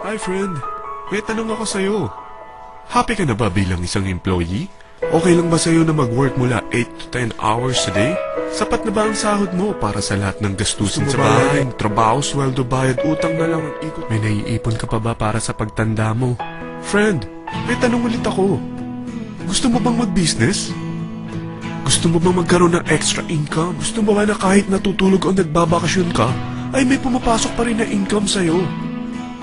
Hi friend, may tanong ako sa'yo. Happy ka na ba bilang isang employee? Okay lang ba sa'yo na mag-work mula 8 to 10 hours a day? Sapat na ba ang sahod mo para sa lahat ng gastusin sa bahay? Trabaho, sweldo, bayad, utang na lang ang ikot. May naiipon ka pa ba para sa pagtanda mo? Friend, may tanong ulit ako. Gusto mo bang mag-business? Gusto mo bang magkaroon ng extra income? Gusto mo ba na kahit natutulog o nagbabakasyon ka, ay may pumapasok pa rin na income sa'yo?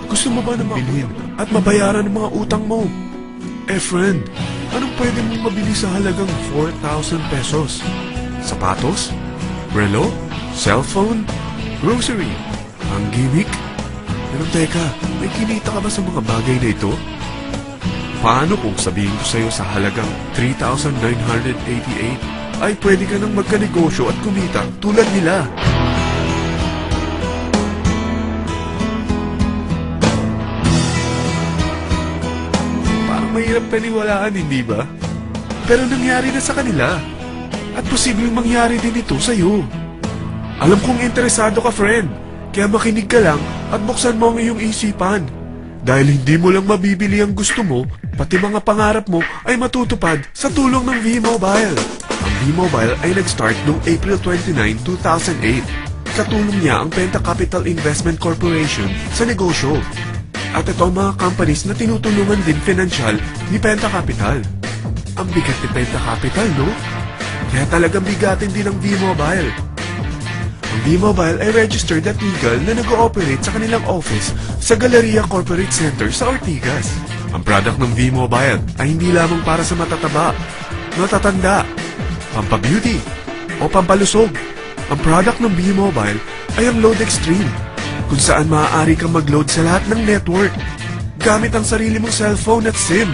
Gusto mo ba na mabilhin at mabayaran ang mga utang mo? Friend, anong pwede mong mabili sa halagang 4,000 pesos? Sapatos? Relo? Cellphone? Grocery? Ang gimmick? Pero teka, may kinita ka ba sa mga bagay na ito? Paano kung sabihin ko sa'yo sa halagang 3,988 ay pwede ka nang magkanegosyo at kumita tulad nila? Mahirap paniwalaan, hindi ba? Pero nangyari na sa kanila. At posibleng mangyari din ito sa'yo. Alam kong interesado ka, friend. Kaya makinig ka lang at buksan mo ang iyong isipan. Dahil hindi mo lang mabibili ang gusto mo, pati mga pangarap mo ay matutupad sa tulong ng V-Mobile. Ang V-Mobile ay nag-start noong April 29, 2008. Katulong niya ang Penta Capital Investment Corporation sa negosyo. At ito ang mga companies na tinutulungan din financial ni Penta Capital. Ang bigat ni Penta Capital, no? Kaya talagang bigatin din ang V-Mobile. Ang V-Mobile ay registered at legal na nag-ooperate sa kanilang office sa Galleria Corporate Center sa Ortigas. Ang product ng V-Mobile ay hindi lamang para sa matataba, matatanda, pampabeauty, o pampalusog. Ang product ng V-Mobile ay ang Load Extreme, kung saan maaari kang mag-load sa lahat ng network gamit ang sarili mong cellphone at SIM.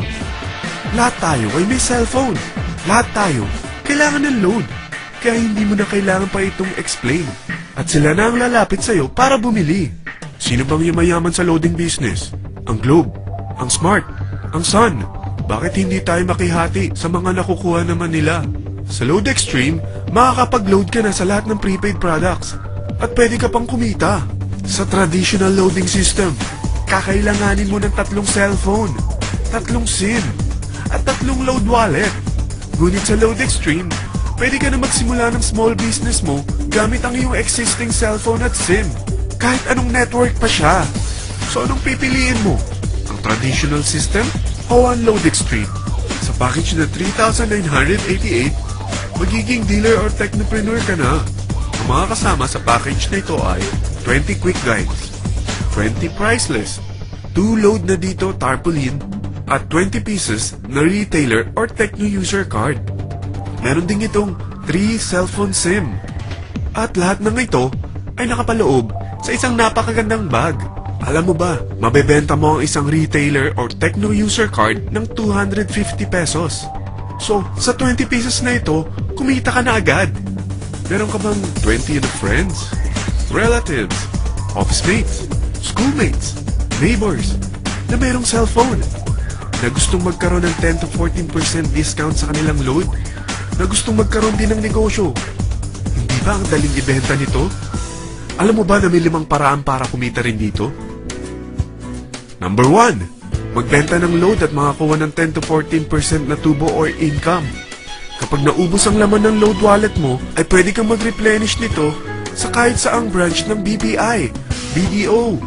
Lahat tayo ay may cellphone. Lahat tayo kailangan ng load. Kaya hindi mo na kailangan pa itong explain. At sila na ang lalapit sa'yo para bumili. Sino bang yumayaman sa loading business? Ang Globe, ang Smart, ang Sun. Bakit hindi tayo makihati sa mga nakukuha naman nila? Sa Load Extreme, makakapag-load ka na sa lahat ng prepaid products. At pwede ka pang kumita. Sa traditional loading system, kakailanganin mo ng 3 cellphone, 3 SIM, at 3 load wallet. Ngunit sa Load Extreme, pwede ka na magsimula ng small business mo gamit ang iyong existing cellphone at SIM. Kahit anong network pa siya. So anong pipiliin mo? Ang traditional system o ang Load Extreme? Sa package na 3,988, magiging dealer or technopreneur ka na. Ang mga kasama sa package na ito ay 20 quick guides, 20 priceless, 2 load na dito tarpaulin, at 20 pieces na retailer or techno user card. Meron din itong 3 cellphone SIM. At lahat ng ito ay nakapaloob sa isang napakagandang bag. Alam mo ba, mabebenta mo ang isang retailer or techno user card ng 250 pesos. So, sa 20 pieces na ito, kumita ka na agad. Meron ka bang 20 friends, relatives, office mates, schoolmates, neighbors na mayroong cellphone, na gustong magkaroon ng 10 to 14% discount sa kanilang load, na gustong magkaroon din ng negosyo? Hindi ba ang daling ibenta nito? Alam mo ba na may 5 paraan para kumita rin dito? Number 1, magbenta ng load at makakuha ng 10 to 14% na tubo or income. Kapag naubos ang laman ng load wallet mo, ay pwede kang mag-replenish nito sa kahit saang branch ng BPI, BDO,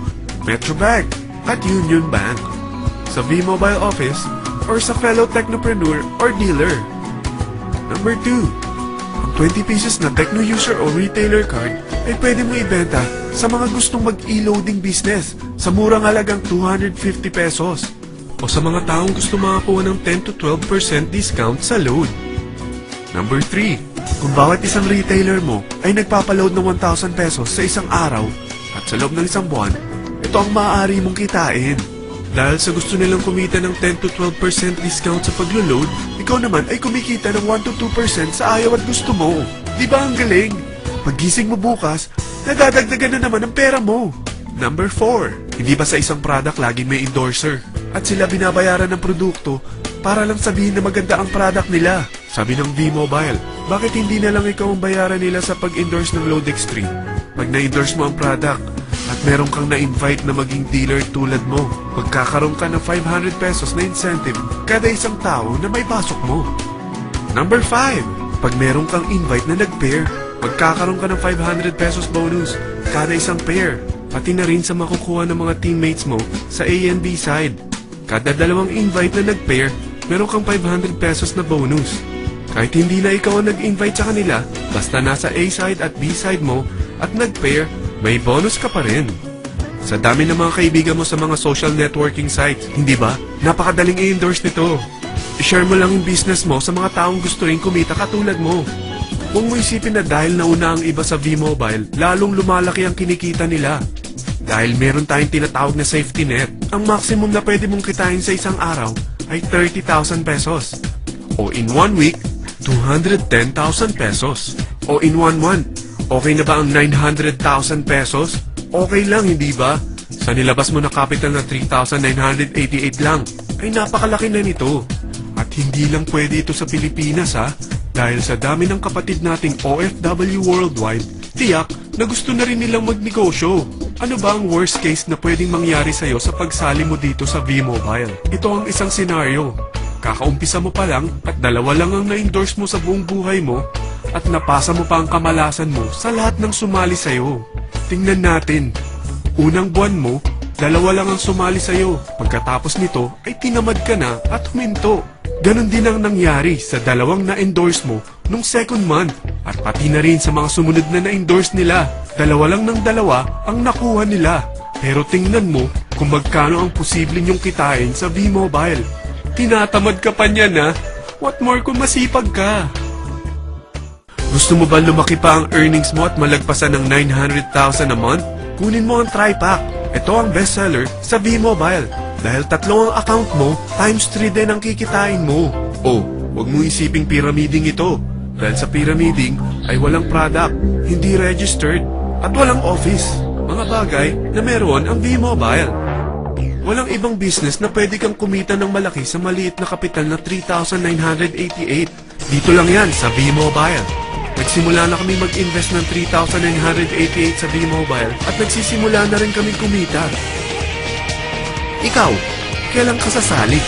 Metrobank, at Union Bank, sa V-Mobile office, or sa fellow technopreneur or dealer. Number 2, ang 20 pieces na techno user o retailer card ay pwede mo ibenta sa mga gustong mag-e-loading business sa murang halagang 250 pesos o sa mga taong gusto makakuha ng 10 to 12% discount sa load. Number 3, kung bawat isang retailer mo ay nagpapaload ng 1,000 pesos sa isang araw at sa loob ng isang buwan, ito ang maaari mong kitain. Dahil sa gusto nilang kumita ng 10 to 12% discount sa paglo-load, ikaw naman ay kumikita ng 1 to 2% sa ayaw at gusto mo. Di ba ang galing? Paggising mo bukas, nadadagdagan na naman ang pera mo. Number 4, hindi ba sa isang product laging may endorser at sila binabayaran ng produkto para lang sabihin na maganda ang product nila? Sabi ng V-Mobile, bakit hindi na lang ikaw ang bayaran nila sa pag-endorse ng Load Extreme? Pag na-endorse mo ang product, at meron kang na-invite na maging dealer tulad mo, magkakaroon ka ng 500 pesos na incentive kada isang tao na may pasok mo. Number 5. Pag meron kang invite na nag-pair, magkakaroon ka ng 500 pesos bonus kada isang pair, pati na rin sa makukuha ng mga teammates mo sa A and B side. Kada dalawang invite na nag-pair, meron kang 500 pesos na bonus. Kahit hindi na ikaw ang nag-invite sa kanila, basta nasa A side at B side mo at nag-pair, may bonus ka pa rin. Sa dami ng mga kaibigan mo sa mga social networking sites, hindi ba? Napakadaling i-endorse nito. I-share mo lang yung business mo sa mga taong gusto rin kumita katulad mo. Huwag mo isipin na dahil nauna ang iba sa V-Mobile, lalong lumalaki ang kinikita nila. Dahil meron tayong tinatawag na safety net, ang maximum na pwede mong kitain sa isang araw ay 30,000 pesos. O in 1 week, 210,000 pesos. O in 1 month, okay na ba ang 900,000 pesos? Okay lang, hindi ba? Sa nilabas mo na capital na 3,988 lang, ay napakalaki na nito. At hindi lang pwede ito sa Pilipinas ha, dahil sa dami ng kapatid nating OFW worldwide, tiyak na gusto na rin nilang magnegosyo. Ano ba ang worst case na pwedeng mangyari sa'yo sa pagsali mo dito sa V-Mobile? Ito ang isang senaryo. Kakaumpisa mo pa lang at dalawa lang ang na-endorse mo sa buong buhay mo at napasa mo pa ang kamalasan mo sa lahat ng sumali sa'yo. Tingnan natin. Unang buwan mo, dalawa lang ang sumali sa'yo. Pagkatapos nito ay tinamad ka na at huminto. Ganon din ang nangyari sa dalawang na-endorse mo nung second month at pati na rin sa mga sumunod na na-endorse nila. Dalawa lang ng dalawa ang nakuha nila. Pero tingnan mo kung magkano ang posible niyong kitain sa V-Mobile. Tinatamad ka pa niyan ha? What more kung masipag ka? Gusto mo ba lumaki pa ang earnings mo at malagpasan ng 900,000 a month? Kunin mo ang TriPack. Ito ang bestseller sa V-Mobile. Dahil 3 ang account mo, times 3 din ang kikitain mo. Oh, huwag mo isiping pyramiding ito. Dahil sa pyramiding ay walang product, hindi registered, at walang office. Mga bagay na meron ang V-Mobile. Walang ibang business na pwede kang kumita ng malaki sa maliit na kapital na 3,988. Dito lang yan sa V-Mobile. Nagsimula na kami mag-invest ng 3,988 sa V-Mobile at nagsisimula na rin kami kumita. Ikaw, kailan ka sasali?